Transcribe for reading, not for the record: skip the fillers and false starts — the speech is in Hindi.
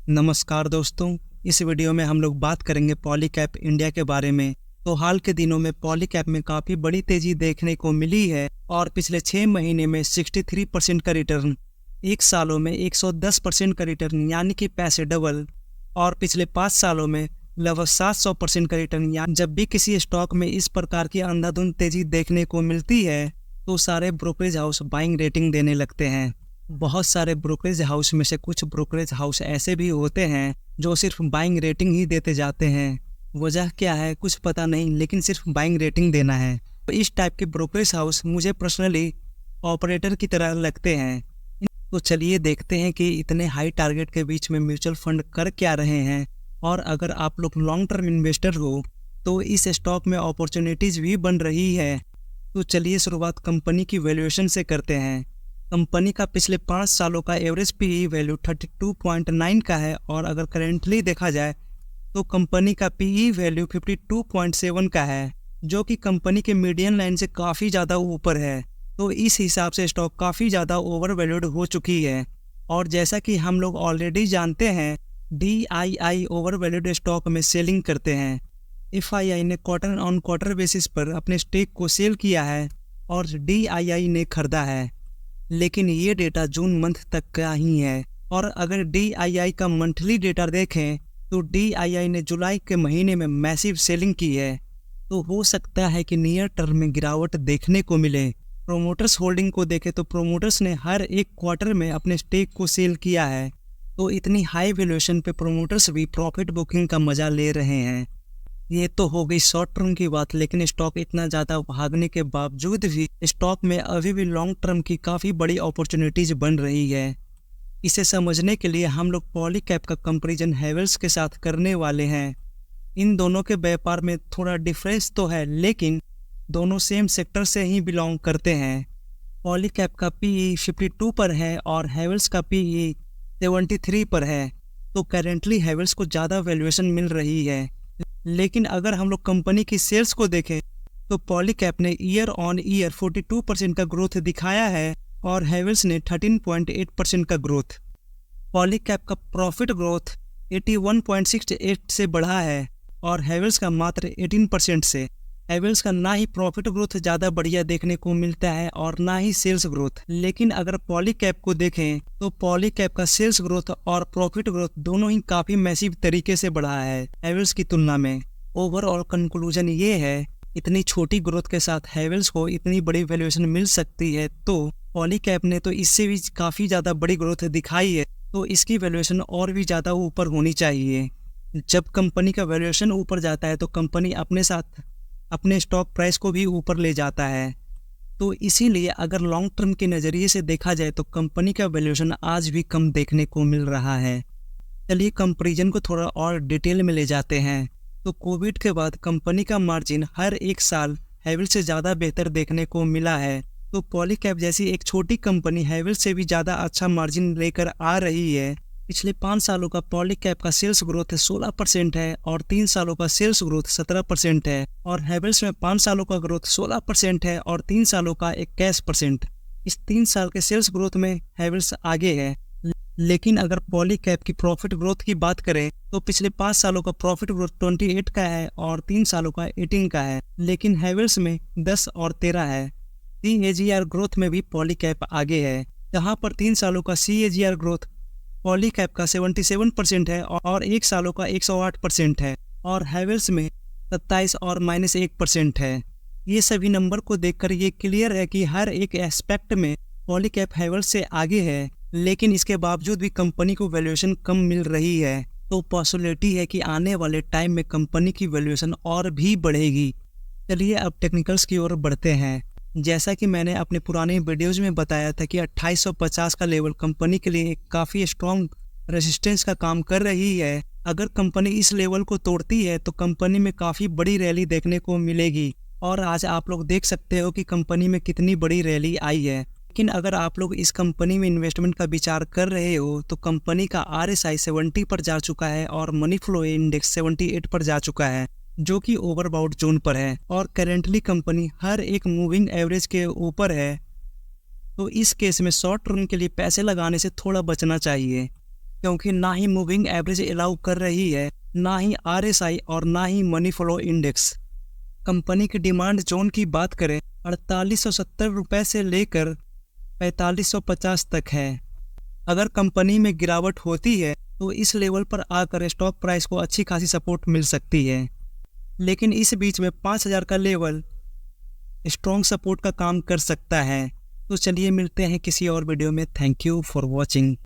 नमस्कार दोस्तों, इस वीडियो में हम लोग बात करेंगे पॉलीकैप इंडिया के बारे में। तो हाल के दिनों में पॉलीकैप में काफ़ी बड़ी तेज़ी देखने को मिली है और पिछले 6 महीने में 63% का रिटर्न, एक सालों में 110% का रिटर्न यानी कि पैसे डबल, और पिछले 5 सालों में लगभग 700% का रिटर्न। यानी जब भी किसी स्टॉक में इस प्रकार की अंधाधुंध तेज़ी देखने को मिलती है तो सारे ब्रोकरेज हाउस बाइंग रेटिंग देने लगते हैं। बहुत सारे ब्रोकरेज हाउस में से कुछ ब्रोकरेज हाउस ऐसे भी होते हैं जो सिर्फ बाइंग रेटिंग ही देते जाते हैं। वजह क्या है कुछ पता नहीं, लेकिन सिर्फ बाइंग रेटिंग देना है। तो इस टाइप के ब्रोकरेज हाउस मुझे पर्सनली ऑपरेटर की तरह लगते हैं। तो चलिए देखते हैं कि इतने हाई टारगेट के बीच में म्यूचुअल फंड कर क्या रहे हैं, और अगर आप लोग लॉन्ग टर्म इन्वेस्टर हो तो इस स्टॉक में अपॉर्चुनिटीज़ भी बन रही है। तो चलिए शुरुआत कंपनी की वैल्यूएशन से करते हैं। कंपनी का पिछले 5 सालों का एवरेज पीई वैल्यू 32.9 का है, और अगर करेंटली देखा जाए तो कंपनी का पीई वैल्यू 52.7 का है, जो कि कंपनी के मीडियन लाइन से काफ़ी ज़्यादा ऊपर है। तो इस हिसाब से स्टॉक काफ़ी ज़्यादा ओवर वैल्यूड हो चुकी है। और जैसा कि हम लोग ऑलरेडी जानते हैं, DII ओवर वैल्यूड स्टॉक में सेलिंग करते हैं। FII ने क्वार्टर ऑन क्वार्टर बेसिस पर अपने स्टेक को सेल किया है और DII ने खरीदा है, लेकिन ये डेटा जून मंथ तक का ही है। और अगर DII का मंथली डेटा देखें तो DII ने जुलाई के महीने में मैसिव सेलिंग की है। तो हो सकता है कि नियर टर्म में गिरावट देखने को मिले। प्रोमोटर्स होल्डिंग को देखें तो प्रोमोटर्स ने हर एक क्वार्टर में अपने स्टेक को सेल किया है। तो इतनी हाई वैल्यूएशन पे प्रोमोटर्स भी प्रॉफिट बुकिंग का मजा ले रहे हैं। ये तो हो गई शॉर्ट टर्म की बात, लेकिन स्टॉक इतना ज़्यादा भागने के बावजूद भी स्टॉक में अभी भी लॉन्ग टर्म की काफ़ी बड़ी अपॉर्चुनिटीज बन रही है। इसे समझने के लिए हम लोग पॉलीकैप का कंपैरिजन हैवेल्स के साथ करने वाले हैं। इन दोनों के व्यापार में थोड़ा डिफरेंस तो है, लेकिन दोनों सेम सेक्टर से ही बिलोंग करते हैं। पॉलीकैप का पीई 52 पर है और हैवेल्स का पीई 73 पर है। तो करेंटली हैवेल्स को ज़्यादा वैल्यूएशन मिल रही है। लेकिन अगर हम लोग कंपनी की सेल्स को देखें तो पॉलीकैप ने ईयर ऑन ईयर 42% का ग्रोथ दिखाया है और हैवेल्स ने 13.8% का ग्रोथ। पॉलीकैप का प्रॉफिट ग्रोथ 81.68 से बढ़ा है और हैवेल्स का मात्र 18% से। हैवेल्स का ना ही प्रॉफिट ग्रोथ ज़्यादा बढ़िया देखने को मिलता है और ना ही सेल्स ग्रोथ। लेकिन अगर पॉलीकैप को देखें तो पॉलीकैप का सेल्स ग्रोथ और प्रॉफिट ग्रोथ दोनों ही काफ़ी मैसिव तरीके से बढ़ा है हैवेल्स की तुलना में। ओवरऑल कंक्लूजन ये है, इतनी छोटी ग्रोथ के साथ हैवेल्स को इतनी बड़ी वैल्यूएशन मिल सकती है, तो पॉलीकैप ने तो इससे भी काफ़ी ज़्यादा बड़ी ग्रोथ दिखाई है, तो इसकी वैल्यूएशन और भी ज़्यादा ऊपर होनी चाहिए। जब कंपनी का वैल्यूएशन ऊपर जाता है तो कंपनी अपने साथ अपने स्टॉक प्राइस को भी ऊपर ले जाता है। तो इसीलिए अगर लॉन्ग टर्म के नज़रिए से देखा जाए तो कंपनी का वैल्यूएशन आज भी कम देखने को मिल रहा है। चलिए कंपैरिजन को थोड़ा और डिटेल में ले जाते हैं। तो कोविड के बाद कंपनी का मार्जिन हर एक साल हैवेल्स से ज़्यादा बेहतर देखने को मिला है। तो पॉलीकैप जैसी एक छोटी कंपनी हैवेल्स से भी ज़्यादा अच्छा मार्जिन लेकर आ रही है। पिछले 5 सालों का पॉलीकैप का सेल्स ग्रोथ 16% है और 3 सालों का सेल्स ग्रोथ 17% है, और हैवेल्स में 5 सालों का ग्रोथ 16% है और 3 सालों का 21%। इस 3 साल के सेल्स ग्रोथ में हैवेल्स आगे है। लेकिन अगर पॉलीकैप की प्रॉफिट ग्रोथ की बात करें तो पिछले 5 सालों का प्रॉफिट ग्रोथ 28 का है और 3 सालों का 18 का है, लेकिन हैवेल्स में 10 और 13 है। CAGR ग्रोथ में भी पॉलीकैप आगे है, जहाँ पर 3 सालों का CAGR ग्रोथ पॉलीकैप का 77% है और 1 सालों का 108% है, और हैवेल्स में 27 और -1% है। ये सभी नंबर को देखकर ये क्लियर है कि हर एक एस्पेक्ट में पॉलीकैप हैवेल्स से आगे है, लेकिन इसके बावजूद भी कंपनी को वैल्यूएशन कम मिल रही है। तो पॉसिबिलिटी है कि आने वाले टाइम में कंपनी की वैल्यूएशन और भी बढ़ेगी। चलिए अब टेक्निकल्स की ओर बढ़ते हैं। जैसा कि मैंने अपने पुराने वीडियोज़ में बताया था कि 2850 का लेवल कंपनी के लिए एक काफ़ी स्ट्रॉन्ग रेजिस्टेंस का काम कर रही है। अगर कंपनी इस लेवल को तोड़ती है तो कंपनी में काफ़ी बड़ी रैली देखने को मिलेगी, और आज आप लोग देख सकते हो कि कंपनी में कितनी बड़ी रैली आई है। लेकिन अगर आप लोग इस कंपनी में इन्वेस्टमेंट का विचार कर रहे हो तो कंपनी का RSI 70 पर जा चुका है और मनी फ्लो इंडेक्स 78 पर जा चुका है, जो कि ओवरबाउट जोन पर है, और करेंटली कंपनी हर एक मूविंग एवरेज के ऊपर है। तो इस केस में शॉर्ट टर्म के लिए पैसे लगाने से थोड़ा बचना चाहिए। क्योंकि ना ही मूविंग एवरेज अलाउ कर रही है, ना ही RSI और ना ही मनी फ्लो इंडेक्स। कंपनी की डिमांड जोन की बात करें 4870 रुपये से लेकर 4550 तक है। अगर कंपनी में गिरावट होती है तो इस लेवल पर आकर स्टॉक प्राइस को अच्छी खासी सपोर्ट मिल सकती है, लेकिन इस बीच में 5000 का लेवल स्ट्रॉन्ग सपोर्ट का काम कर सकता है। तो चलिए मिलते हैं किसी और वीडियो में। Thank you for watching.